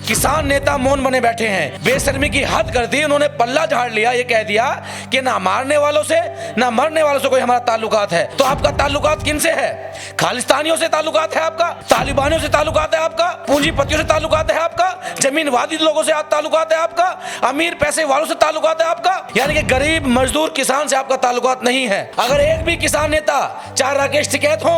किसान नेता मौन बने बैठे हैं। बेशर्मी की हद कर दी उन्होंने, पल्ला झाड़ लिया, ये कह दिया कि ना मारने वालों से ना मरने वालों से कोई हमारा ताल्लुकात है। तो आपका ताल्लुकात किनसे है? खालिस्तानियों से ताल्लुकात है आपका, तालिबानियों से ताल्लुकात है आपका, पूंजीपतियों से ताल्लुकात है आपका, जमीनवादी लोगों से ताल्लुकात है आपका, अमीर पैसे वालों से ताल्लुकात है आपका, यानी कि गरीब मजदूर किसान से आपका ताल्लुकात नहीं है। अगर एक भी किसान नेता, चाहे राकेश टिकैत हो,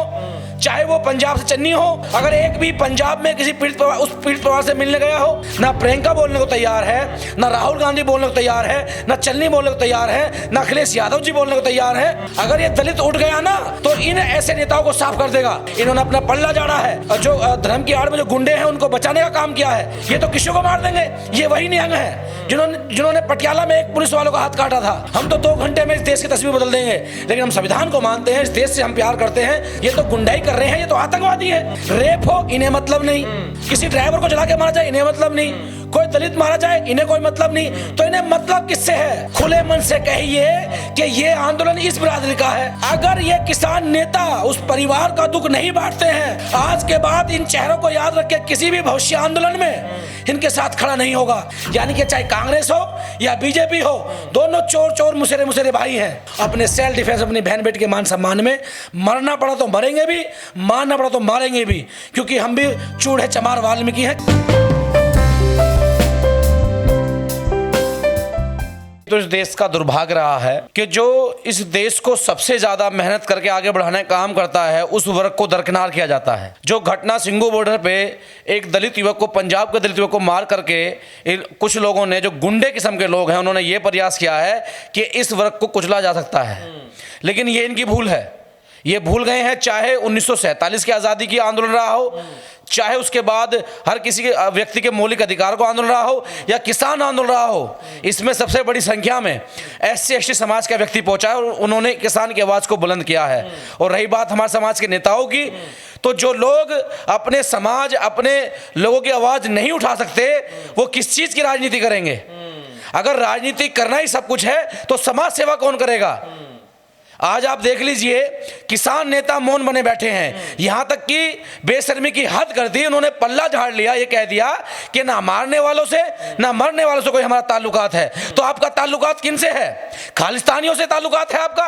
चाहे वो पंजाब से चन्नी हो, अगर एक भी पंजाब में किसी उस पीड़ित परिवार से मिलने गया हो, ना प्रियंका बोलने को तैयार है, ना राहुल गांधी बोलने को तैयार है, ना चन्नी बोलने को तैयार है, ना अखिलेश यादव जी बोलने को तैयार है। अगर ये दलित उठ गया ना तो इन ऐसे नेताओं को साफ कर देगा। इन्होंने अपना पल्ला झाड़ा है और जो धर्म की आड़ में जो गुंडे हैं उनको बचाने का काम किया है। ये तो किसी को मार देंगे। ये वही निहंग है जिन्होंने पटियाला में एक पुलिस वालों का हाथ काटा था। हम तो 2 घंटे में इस देश की तस्वीर बदल देंगे, लेकिन हम संविधान को मानते हैं, इस देश से हम प्यार करते हैं। ये तो गुंडाई कर रहे हैं, ये तो आतंकवादी है। रेप हो इन्हें मतलब नहीं, किसी ड्राइवर को जला के मारा जाए इन्हें मतलब नहीं, कोई दलित मारा जाए इन्हें कोई मतलब नहीं। तो इन्हें मतलब किससे है? खुले मन से कहिए कि ये आंदोलन इस बिरादरी का है। अगर ये किसान नेता उस परिवार का दुख नहीं बांटते हैं, आज के बाद इन चेहरों को याद रख के किसी भी भविष्य आंदोलन में इनके साथ खड़ा नहीं होगा। यानी कि चाहे कांग्रेस हो या बीजेपी हो, दोनों चोर चोर मुसेरे मुसेरे भाई हैं। अपने सेल्फ डिफेंस, अपनी बहन बेटी के मान सम्मान में मरना पड़ा तो मरेंगे भी, मारना पड़ा तो मारेंगे भी, क्योंकि हम भी चूड़े चमार वाल्मीकि हैं। तो इस देश का दुर्भाग्य रहा है कि जो इस देश को सबसे ज्यादा मेहनत करके आगे बढ़ाने का काम करता है, उस वर्ग को दरकिनार किया जाता है। जो घटना सिंघू बॉर्डर पे एक दलित युवक को, पंजाब के दलित युवक को मार करके कुछ लोगों ने, जो गुंडे किस्म के लोग हैं, उन्होंने ये प्रयास किया है कि इस वर्ग को कुचला जा सकता है। लेकिन ये इनकी भूल है। ये भूल गए हैं, चाहे 1947 की आज़ादी की आंदोलन रहा हो, चाहे उसके बाद हर किसी के व्यक्ति के मौलिक अधिकार को आंदोलन रहा हो, या किसान आंदोलन रहा हो, इसमें सबसे बड़ी संख्या में SC ST समाज का व्यक्ति पहुंचा है और उन्होंने किसान की आवाज़ को बुलंद किया है। और रही बात हमारे समाज के नेताओं की, तो जो लोग अपने समाज, अपने लोगों की आवाज़ नहीं उठा सकते, वो किस चीज़ की राजनीति करेंगे? अगर राजनीति करना ही सब कुछ है तो समाज सेवा कौन करेगा? आज आप देख लीजिए, किसान नेता मौन बने बैठे हैं। यहां तक कि बेशर्मी की हद कर दी उन्होंने, पल्ला झाड़ लिया, ये कह दिया कि ना मारने वालों से ना मरने वालों से कोई हमारा ताल्लुकात है। तो आपका ताल्लुकात किनसे है? खालिस्तानियों से ताल्लुकात है आपका,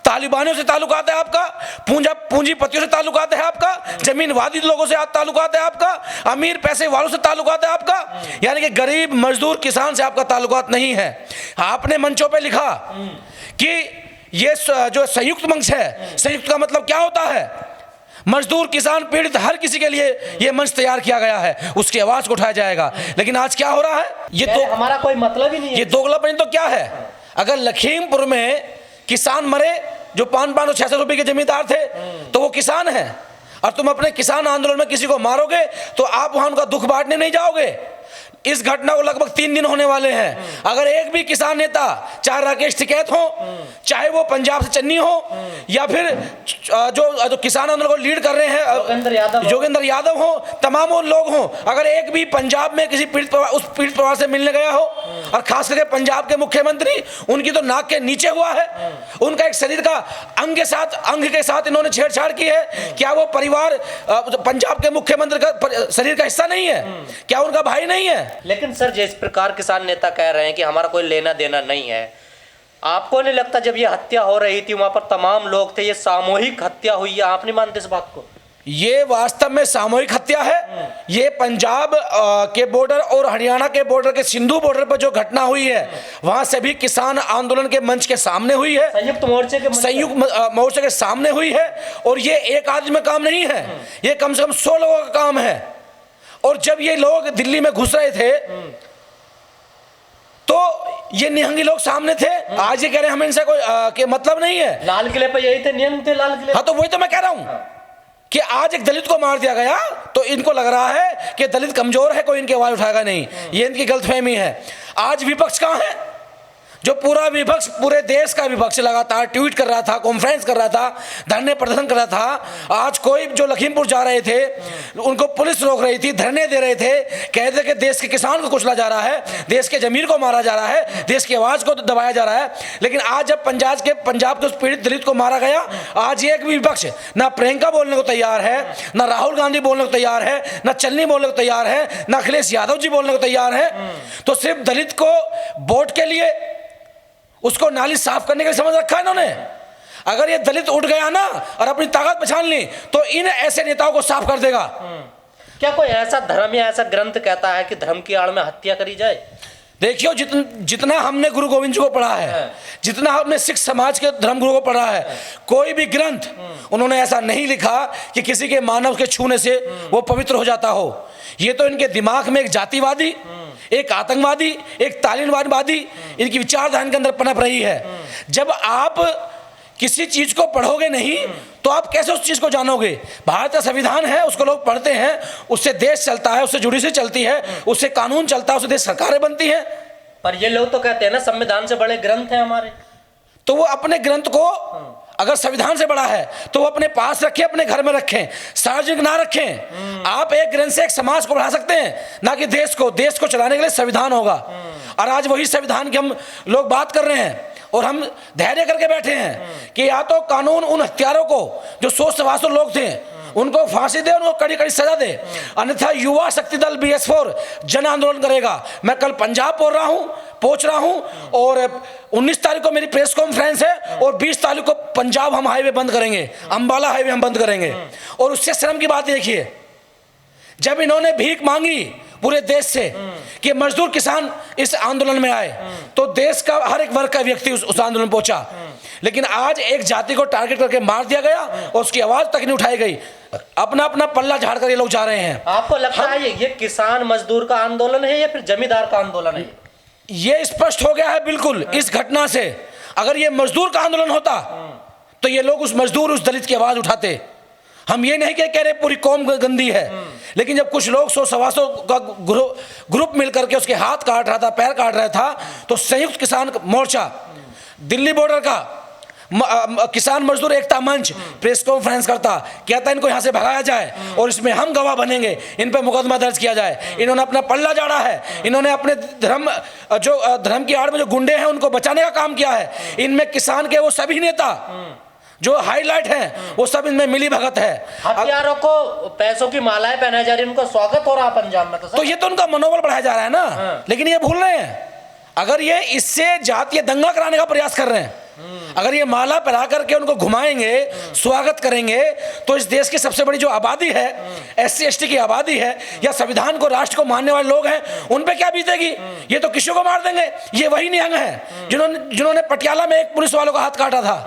तालिबानियों से ताल्लुकात है आपका, पूंजीपतियों से ताल्लुकात है आपका, जमीनवादी लोगों से ताल्लुकात है आपका, अमीर पैसे वालों से ताल्लुकात है आपका, यानी कि गरीब मजदूर किसान से आपका ताल्लुकात नहीं है। आपने मंचों पर लिखा कि ये जो संयुक्त मंच है, संयुक्त का मतलब क्या होता है? मजदूर, किसान, पीड़ित, हर किसी के लिए ये मंच तैयार किया गया है, उसकी आवाज को उठाया जाएगा। लेकिन आज क्या हो रहा है? ये तो हमारा कोई मतलब ही नहीं है। ये दोगलापन तो क्या है? अगर लखीमपुर में किसान मरे जो 500 600 रुपए के जमींदार थे, तो वो किसान है, और तुम अपने किसान आंदोलन में किसी को मारोगे तो आप वहां उनका दुख बांटने नहीं जाओगे। इस घटना को लगभग 3 दिन होने वाले हैं। अगर एक भी किसान नेता, चाहे राकेश टिकैत हो, चाहे वो पंजाब से चन्नी हो, या फिर जो किसान आंदोलन को लीड कर रहे हैं योगेंद्र यादव हो, तमाम वो लोग हों, अगर एक भी पंजाब में किसी उस पीड़ित परिवार से मिलने गया हो, और खास करके पंजाब के मुख्यमंत्री, उनकी तो नाक के नीचे हुआ है, उनका एक शरीर का अंग के साथ इन्होंने छेड़छाड़ की है। क्या वो परिवार पंजाब के मुख्यमंत्री का शरीर का हिस्सा नहीं है? क्या उनका भाई नहीं है? लेकिन सर, जिस प्रकार किसान नेता कह रहे हैं कि हमारा कोई लेना देना नहीं है, आपको नहीं लगता जब ये हत्या हो रही थी वहां पर तमाम लोग थे, ये सामूहिक हत्या हुई है? आप नहीं मानते इस बात को? ये वास्तव में सामूहिक हत्या है। ये पंजाब के बॉर्डर और हरियाणा के बॉर्डर के सिंधु बॉर्डर पर जो घटना हुई है, वहां से भी किसान आंदोलन के मंच के सामने हुई है, संयुक्त मोर्चे के सामने हुई है। और ये एक आदमी में काम नहीं है, ये कम से कम 100 लोगों का काम है। और जब ये लोग दिल्ली में घुस रहे थे तो ये निहंगी लोग सामने थे। आज ये कह रहे हैं हमें इनसे कोई मतलब नहीं है। लाल किले पे यही थे, नियम थे लाल किले। हाँ, तो वही तो मैं कह रहा हूं कि आज एक दलित को मार दिया गया तो इनको लग रहा है कि दलित कमजोर है, कोई इनकी आवाज उठाएगा नहीं। ये इनकी गलतफहमी है। आज विपक्ष कहां है? जो पूरा विपक्ष, पूरे देश का विपक्ष लगातार ट्वीट कर रहा था, कॉन्फ्रेंस कर रहा था, धरने प्रदर्शन कर रहा था। आज कोई जो लखीमपुर जा रहे थे उनको पुलिस रोक रही थी, धरने दे रहे थे, कहते थे कि देश के किसान को कुचला जा रहा है, देश के जमीर को मारा जा रहा है, देश की आवाज को दबाया जा रहा है। लेकिन आज जब पंजाब के उस पीड़ित दलित को मारा गया, आज एक भी विपक्ष ना प्रियंका बोलने को तैयार है, ना राहुल गांधी बोलने को तैयार है, ना चन्नी बोलने को तैयार है, ना अखिलेश यादव जी बोलने को तैयार है। तो सिर्फ दलित को वोट के लिए, उसको नाली साफ करने के लिए समझ रखा है इन्होंने। अगर ये दलित उठ गया ना और अपनी ताकत पहचान ली तो इन ऐसे नेताओं को साफ कर देगा। क्या कोई ऐसा धर्म या ऐसा ग्रंथ कहता है कि धर्म की आड़ में हत्या करी जाए? देखियो, जितना हमने गुरु गोविंद जी को पढ़ा है, जितना हमने सिख समाज के धर्म गुरु को पढ़ा है, कोई भी ग्रंथ उन्होंने ऐसा नहीं लिखा कि किसी के मानव के छूने से वो पवित्र हो जाता हो। ये तो इनके दिमाग में एक जातिवादी, एक आतंकवादी, एक तालिबानवादी इनकी विचारधारा इनके अंदर पनप रही है। जब आप किसी चीज को पढ़ोगे नहीं तो आप कैसे उस चीज को जानोगे? भारत का संविधान है, उसको लोग पढ़ते हैं, उससे देश चलता है, उससे जुडिशरी चलती है, उससे कानून चलता है, उससे देश सरकारें बनती हैं। पर ये लोग तो कहते हैं ना संविधान से बड़े ग्रंथ हैं हमारे। तो वो अपने ग्रंथ को, अगर संविधान से बड़ा है तो वो अपने पास रखें, अपने घर में रखें, सार्वजनिक ना रखें। आप एक ग्रंथ से एक समाज को बढ़ा सकते हैं, ना कि देश को चलाने के लिए संविधान होगा। और आज वही संविधान की हम लोग बात कर रहे हैं और हम धैर्य करके बैठे हैं कि या तो कानून उन हत्यारों को, जो 100-125 लोग थे, उनको फांसी दे, उनको कड़ी कड़ी सजा दे, अन्यथा युवा शक्ति दल BS4 जन आंदोलन करेगा। मैं कल पंजाब पहुंच रहा हूं और 19 तारीख को मेरी प्रेस कॉन्फ्रेंस है और 20 तारीख को पंजाब हम हाईवे बंद करेंगे, अंबाला हाईवे हम बंद करेंगे। और उससे शर्म की बात देखिए, जब इन्होंने भीख मांगी पूरे देश से कि मजदूर किसान इस आंदोलन में आए, तो देश का हर एक वर्ग का व्यक्ति उस आंदोलन में पहुंचा। लेकिन आज एक जाति को टारगेट करके मार दिया गया और उसकी आवाज तक नहीं उठाई गई। अपना अपना पल्ला झाड़ कर ये लोग जा रहे हैं। आपको लगता है ये किसान मजदूर का आंदोलन है या फिर जमींदार का आंदोलन है? ये स्पष्ट हो गया है बिल्कुल इस घटना से। अगर ये मजदूर का आंदोलन होता तो ये लोग उस मजदूर, उस दलित की आवाज उठाते। हम ये नहीं कह रहे पूरी कौम गंदी है, लेकिन जब कुछ लोग 100-125 का ग्रुप मिलकर के उसके हाथ काट रहा था, पैर काट रहा था, तो संयुक्त किसान मोर्चा, दिल्ली बॉर्डर का किसान मजदूर एकता मंच प्रेस कॉन्फ्रेंस करता, कहता इनको यहाँ से भगाया जाए और इसमें हम गवाह बनेंगे, इन पर मुकदमा दर्ज किया जाए। इन्होंने अपना पल्ला झाड़ा है, इन्होंने अपने धर्म की आड़ में जो गुंडे हैं उनको बचाने का काम किया है। इनमें किसान के वो सभी नेता जो हाईलाइट हैं वो सब इनमें मिली भगत है। हथियारों को पैसों की मालाएं पहनाई जा रही है, उनको स्वागत हो रहा है पंजाब में। तो ये तो उनका मनोबल बढ़ाया जा रहा है ना। लेकिन ये भूल रहे हैं, अगर ये इससे जातीय दंगा कराने का प्रयास कर रहे हैं, अगर ये माला पहना करके उनको घुमाएंगे, स्वागत करेंगे, तो इस देश की सबसे बड़ी जो आबादी है, SC/ST की आबादी है, या संविधान को, राष्ट्र को मानने वाले लोग हैं, उन पे क्या बीतेगी? ये तो किसी को मार देंगे। ये वही निहंग है जिन्होंने पटियाला में एक पुलिस वालों का हाथ काटा था।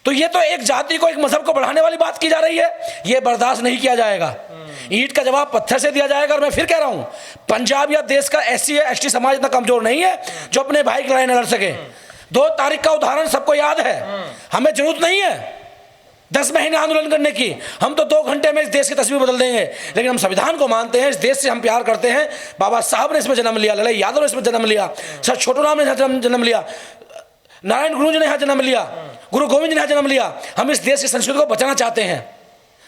तो ये तो एक जाति को, एक मजहब को बढ़ाने वाली बात की जा रही है। ये बर्दाश्त नहीं किया जाएगा। ईंट का जवाब पत्थर से दिया जाएगा। और मैं फिर कह रहा हूं, पंजाब या देश का SC/ST समाज इतना कमजोर नहीं है जो अपने भाई की लड़ाई न लड़ सके। 2 तारीख का उदाहरण सबको याद है। हमें जरूरत नहीं है 10 महीने आंदोलन करने की, हम तो 2 घंटे में इस देश की तस्वीर बदल देंगे। लेकिन हम संविधान को मानते हैं, इस देश से हम प्यार करते हैं। बाबा साहब ने इसमें जन्म लिया, ललाई यादव ने इसमें जन्म लिया, सर छोटू राम ने जन्म लिया, नारायण गुरु जी ने यहाँ जन्म लिया, गुरु गोविंद जी ने यहाँ जन्म लिया। हम इस देश की संस्कृति को बचाना चाहते हैं,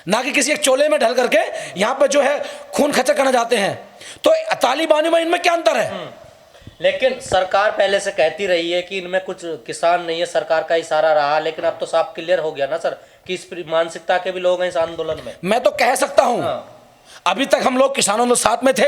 ना कि किसी एक चोले में ढल करके यहाँ पर जो है खून खच्चर करना चाहते हैं। तो तालिबानी में इनमें क्या अंतर है? लेकिन सरकार पहले से कहती रही है कि इनमें कुछ किसान नहीं है, सरकार का इशारा रहा। लेकिन अब तो साफ क्लियर हो गया ना सर कि इस मानसिकता के भी लोग हैं इस आंदोलन में। मैं तो कह सकता हूँ, अभी तक हम लोग किसानों के साथ में थे।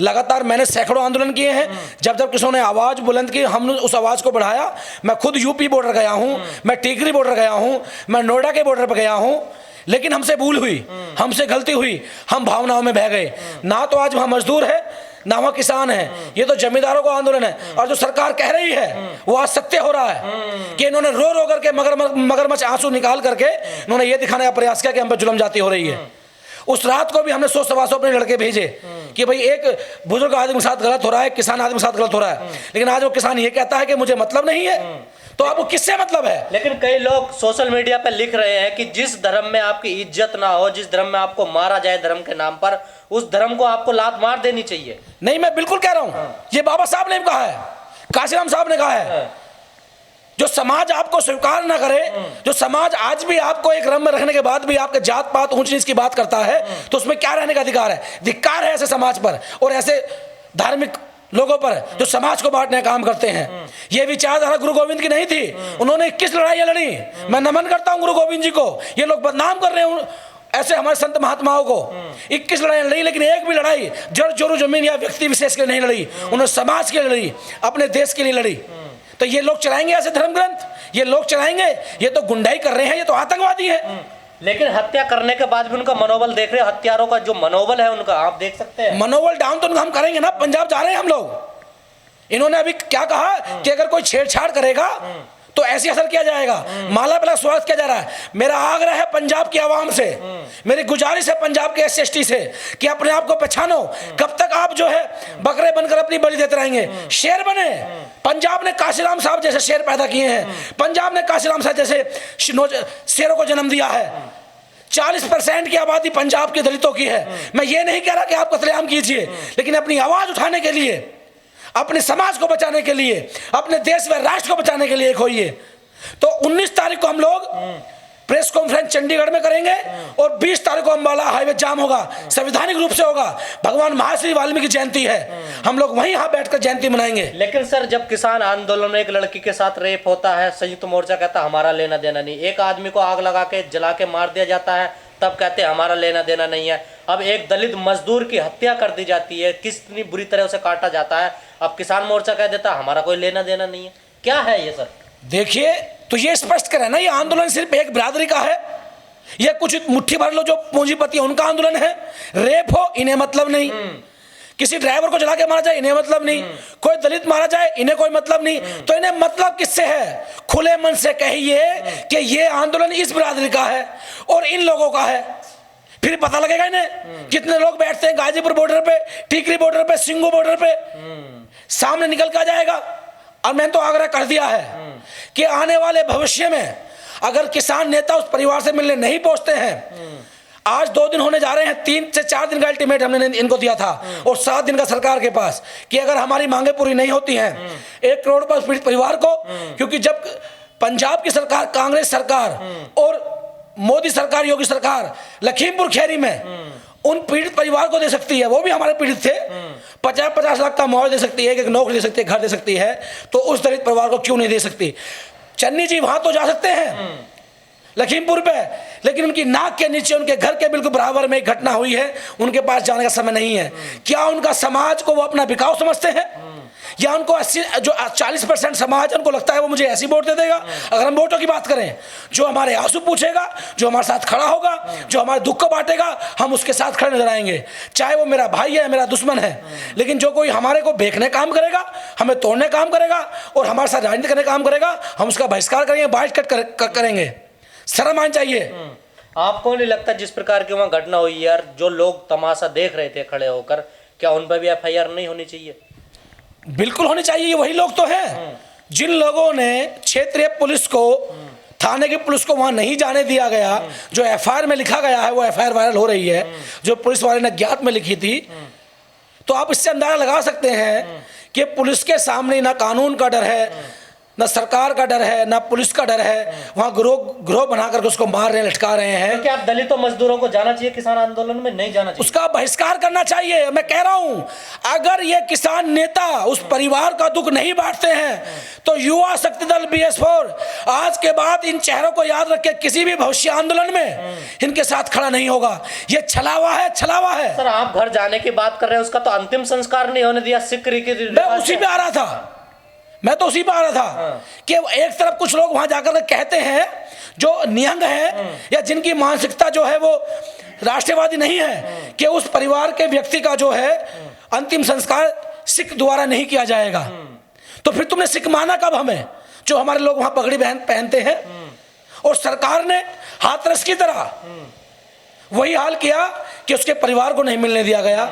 लगातार मैंने सैकड़ों आंदोलन किए हैं। जब जब किसानों ने आवाज बुलंद की, हमने उस आवाज को बढ़ाया। मैं खुद यूपी बॉर्डर गया हूँ, मैं टीकरी बॉर्डर गया हूँ, मैं नोएडा के बॉर्डर पर गया हूँ। लेकिन हमसे भूल हुई, हमसे गलती हुई, हम भावनाओं में बह गए। ना तो आज वहाँ मजदूर है, ना वहाँ किसान है, ये तो जमींदारों का आंदोलन है। और जो सरकार कह रही है वो आज सत्य हो रहा है कि इन्होंने रो रो करके मगरमच्छ आंसू निकाल करके इन्होंने ये दिखाने का प्रयास किया कि हम पर जुल्म जाती हो रही है। उस रात को भी हमने 100-125 अपने लड़के भेजे कि भाई एक बुजुर्ग आदमी के साथ गलत हो रहा है, किसान आदमी के साथ गलत हो रहा है। लेकिन आज वो किसान ये कहता है कि मुझे मतलब नहीं है, तो आपको किससे मतलब है? लेकिन कई लोग सोशल मीडिया पर लिख रहे हैं कि जिस धर्म में आपकी इज्जत ना हो, जिस धर्म में आपको मारा जाए धर्म के नाम पर, उस धर्म को आपको लात मार देनी चाहिए। नहीं, मैं बिल्कुल कह रहा हूं, ये बाबा साहब ने कहा है। काशीराम साहब ने कहा है, जो समाज आपको स्वीकार ना करे, जो समाज आज भी आपको एक रंग में रखने के बाद भी आपके जात पात ऊंच नीच की बात करता है, तो उसमें क्या रहने का अधिकार है? धिक्कार है ऐसे समाज पर और ऐसे धार्मिक लोगों पर जो समाज को बांटने का काम करते हैं। ये विचारधारा गुरु गोविंद की नहीं थी। उन्होंने 21 लड़ाइयां लड़ी। मैं नमन करता हूं गुरु गोविंद जी को। ये लोग बदनाम कर रहे हैं ऐसे हमारे संत महात्माओं को। 21 लड़ाई लड़ी, लेकिन एक भी लड़ाई जड़ जोरू जमीन या व्यक्ति विशेष के लिए नहीं लड़ी। उन्होंने समाज के लिए लड़ी, अपने देश के लिए लड़ी। तो ये लोग चलाएंगे ऐसे धर्म ग्रंथ? ये लोग चलाएंगे? ये तो गुंडाई कर रहे हैं, ये तो आतंकवादी है। लेकिन हत्या करने के बाद भी उनका मनोबल देख रहे हैं, हत्यारों का जो मनोबल है उनका, आप देख सकते हैं। मनोबल डाउन तो हम करेंगे ना। पंजाब जा रहे हैं हम लोग। इन्होंने अभी क्या कहा कि अगर कोई छेड़छाड़ करेगा तो ऐसे असर किया जाएगा। माला पहला स्वागत किया जा रहा है। मेरा आग्रह है पंजाब की आवाम से, मेरी गुजारिश है पंजाब के SC/ST से कि अपने आप को पहचानो। कब तक आप जो है बकरे बनकर अपनी बलि देते रहेंगे? शेर बने। पंजाब ने काशीराम साहब जैसे शेर पैदा किए हैं। पंजाब ने काशीराम साहब जैसे शेरों को जन्म दिया है। 40% की आबादी पंजाब के दलितों की है। मैं ये नहीं कह रहा कि आप कत्लेआम कीजिए, लेकिन अपनी आवाज उठाने के लिए, अपने समाज को बचाने के लिए, अपने देश व राष्ट्र को बचाने के लिए एक होइए। तो 19 तारीख को हम लोग प्रेस कॉन्फ्रेंस चंडीगढ़ में करेंगे और 20 तारीख को अंबाला हाईवे जाम होगा, संवैधानिक रूप से होगा। भगवान महर्षि वाल्मीकि जयंती है, हम लोग वहीं यहाँ बैठकर जयंती मनाएंगे। लेकिन सर, जब किसान आंदोलन में एक लड़की के साथ रेप होता है, संयुक्त मोर्चा कहता है हमारा लेना देना नहीं। एक आदमी को आग लगा के जला के मार दिया जाता है, तब कहते हैं हमारा लेना देना नहीं है। अब एक दलित मजदूर की हत्या कर दी जाती है, कितनी बुरी तरह उसे काटा जाता है, अब किसान मोर्चा कह देता है हमारा कोई लेना देना नहीं है। क्या है ये सर? देखिए, तो ये स्पष्ट करें ना, ये आंदोलन सिर्फ एक बिरादरी का है। ये कुछ मुट्ठी भर लो जो पूंजीपति है उनका आंदोलन है। रेप हो इन्हें मतलब नहीं, किसी ड्राइवर को जला के मारा जाए इन्हें मतलब नहीं, कोई दलित मारा जाए इन्हें कोई मतलब नहीं। तो इन्हें मतलब किससे है? खुले मन से कहिए कि ये आंदोलन इस बिरादरी का है और इन लोगों का है, फिर पता लगेगा इन्हें। कितने लोग बैठते हैं गाजीपुर बॉर्डर पे, टीकरी बॉर्डर पे, सिंगू बॉर्डर पे, सामने निकल के आ जाएगा। और मैंने तो आग्रह कर दिया है कि आने वाले भविष्य में अगर किसान नेता उस परिवार से मिलने नहीं पहुंचते हैं, आज 2 दिन होने जा रहे हैं, 3 से 4 दिन का अल्टीमेट हमने इनको दिया था और 7 दिन का सरकार के पास, कि अगर हमारी मांगे पूरी नहीं होती हैं 1 करोड़ पर पीड़ित परिवार को, क्योंकि जब पंजाब की सरकार, कांग्रेस सरकार और मोदी सरकार, योगी सरकार लखीमपुर खैरी में उन पीड़ित परिवार को दे सकती है, वो भी हमारे पीड़ित थे, 50-50 लाख का मुआवजा दे सकती है, एक नौकरी दे सकती है, घर दे सकती है, तो उस दलित परिवार को क्यों नहीं दे सकती? चन्नी जी वहां तो जा सकते हैं लखीमपुर पे, लेकिन उनकी नाक के नीचे उनके घर के बिल्कुल बराबर में एक घटना हुई है, उनके पास जाने का समय नहीं है। क्या उनका समाज को वो अपना बिकाऊ समझते हैं, या उनको 80 जो 40% समाज उनको लगता है वो मुझे ऐसी वोट दे देगा? अगर हम वोटों की बात करें, जो हमारे आंसू पूछेगा, जो हमारे साथ खड़ा होगा, जो हमारे दुख को बांटेगा, हम उसके साथ खड़े नजर आएंगे, चाहे वो मेरा भाई है, मेरा दुश्मन है। लेकिन जो कोई हमारे को बेचने काम करेगा, हमें तोड़ने काम करेगा और हमारे साथ राजनीति करने काम करेगा, हम उसका बहिष्कार करेंगे, बाइकआउट करेंगे। शर्म आनी चाहिए। आपको नहीं लगता जिस प्रकार की वहाँ घटना हुई यार, जो लोग तमाशा देख रहे थे खड़े होकर, क्या उन पर भी FIR नहीं होनी चाहिए? बिल्कुल होनी चाहिए। वही लोग तो हैं जिन लोगों ने क्षेत्रीय पुलिस को, थाने की पुलिस को वहां नहीं जाने दिया गया। जो FIR में लिखा गया है वो FIR वायरल हो रही है, जो पुलिस वाले ने अज्ञात में लिखी थी। तो आप इससे अंदाजा लगा सकते हैं कि पुलिस के सामने ना कानून का डर है, ना सरकार का डर है, ना पुलिस का डर है। वहां ग्रोह बनाकर उसको मार रहे हैं, लटका रहे हैं। तो क्या दलितों मजदूरों को जाना चाहिए किसान आंदोलन में? नहीं जाना चाहिए, उसका बहिष्कार करना चाहिए। मैं कह रहा हूं, अगर ये किसान नेता उस परिवार का दुख नहीं बांटते हैं तो युवा शक्ति दल BS4 आज के बाद इन चेहरों को याद रख के किसी भी भविष्य आंदोलन में इनके साथ खड़ा नहीं होगा। ये छलावा है, छलावा है। सर, आप घर जाने की बात कर रहे हैं, उसका तो अंतिम संस्कार नहीं होने दिया सिख रीति रिवाज। मैं उसी पे आ रहा था कि एक तरफ कुछ लोग वहां जाकर कहते हैं जो निहंग है या जिनकी मानसिकता जो है वो राष्ट्रवादी नहीं है, कि उस परिवार के व्यक्ति का जो है अंतिम संस्कार सिख द्वारा नहीं किया जाएगा। तो फिर तुमने सिख माना कब हमें, जो हमारे लोग वहां पगड़ी पहनते हैं? और सरकार ने हाथरस की तरह वही हाल किया कि उसके परिवार को नहीं मिलने दिया गया,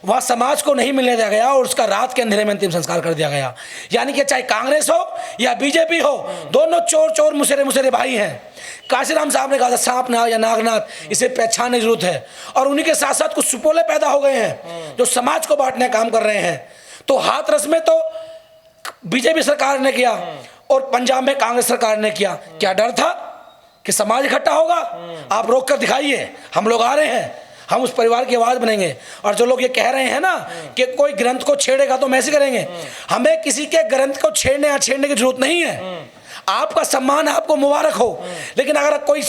वह समाज को नहीं मिलने दिया गया और उसका रात के अंधेरे में अंतिम संस्कार कर दिया गया। यानी कि चाहे कांग्रेस हो या बीजेपी हो, दोनों चोर चोर मुसेरे मुसेरे भाई हैं। काशीराम साहब ने कहा था सांप नाग या नागनाथ, इसे पहचानने की जरूरत है। और उन्हीं के साथ साथ कुछ सुपोले पैदा हो गए हैं जो समाज को बांटने का काम कर रहे हैं। तो हाथरस में तो बीजेपी सरकार ने किया और पंजाब में कांग्रेस सरकार ने किया। क्या डर था कि समाज इकट्ठा होगा? आप रोक कर दिखाइए, हम लोग आ रहे हैं, हम उस परिवार की आवाज बनेंगे। और जो लोग ये कह रहे हैं ना कि कोई ग्रंथ को छेड़ेगा तो हम ऐसे करेंगे, हमें किसी के ग्रंथ को छेड़ने या छेड़ने की जरूरत नहीं है। आपका सम्मान, आपको मुबारक हो, लेकिन अगर कोई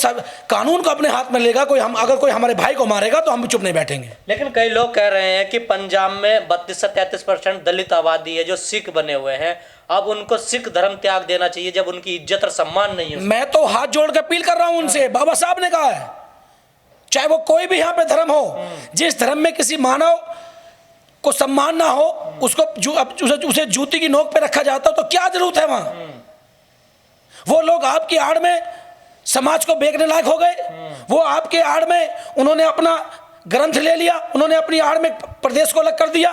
कानून को अपने हाथ में लेगा, अगर कोई हमारे भाई को मारेगा तो हम भी चुप नहीं बैठेंगे। लेकिन कई लोग कह रहे हैं कि पंजाब में 32 से 33% दलित आबादी है जो सिख बने हुए हैं, अब उनको सिख धर्म त्याग देना चाहिए जब उनकी इज्जत और सम्मान नहीं है। मैं तो हाथ जोड़ के अपील कर रहा हूं उनसे, बाबा साहब ने कहा है, चाहे वो कोई भी यहाँ पे धर्म हो, जिस धर्म में किसी मानव को सम्मान ना हो, उसे जूती की नोक पे रखा जाता तो क्या जरूरत है वहां? वो लोग आपकी आड़ में समाज को बेचने लायक हो गए, वो आपके आड़ में उन्होंने अपना ग्रंथ ले लिया, उन्होंने अपनी आड़ में प्रदेश को अलग कर दिया।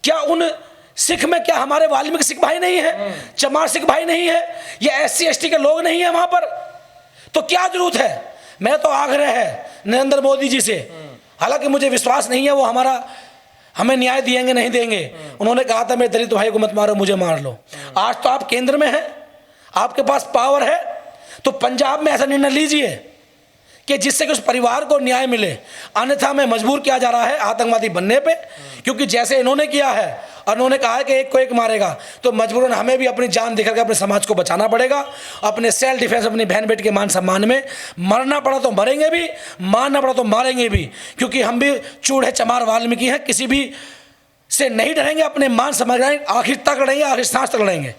क्या उन सिख में क्या हमारे वाल्मीकि सिख भाई नहीं है, चमार सिख भाई नहीं है, या SC ST के लोग नहीं है वहां पर? तो क्या जरूरत है? मैं तो आग्रह है नरेंद्र मोदी जी से, हालांकि मुझे विश्वास नहीं है वो हमें न्याय देंगे नहीं देंगे। उन्होंने कहा था मेरे दलित भाई को मत मारो, मुझे मार लो। आज तो आप केंद्र में हैं, आपके पास पावर है, तो पंजाब में ऐसा निर्णय लीजिए कि जिससे कि उस परिवार को न्याय मिले, अन्यथा में मजबूर किया जा रहा है आतंकवादी बनने पे। क्योंकि जैसे इन्होंने किया है और उन्होंने कहा है कि एक को एक मारेगा, तो मजबूरन हमें भी अपनी जान दिखा के अपने समाज को बचाना पड़ेगा। अपने सेल्फ डिफेंस, अपनी बहन बेटी के मान सम्मान में मरना पड़ा तो मरेंगे भी, मारना पड़ा तो मारेंगे भी, क्योंकि हम भी चूड़ है, चमार, वाल्मीकि हैं, किसी भी से नहीं डरेंगे, अपने मान सम्मान आखिर तक लड़ेंगे, आखिर सांस तक लड़ेंगे।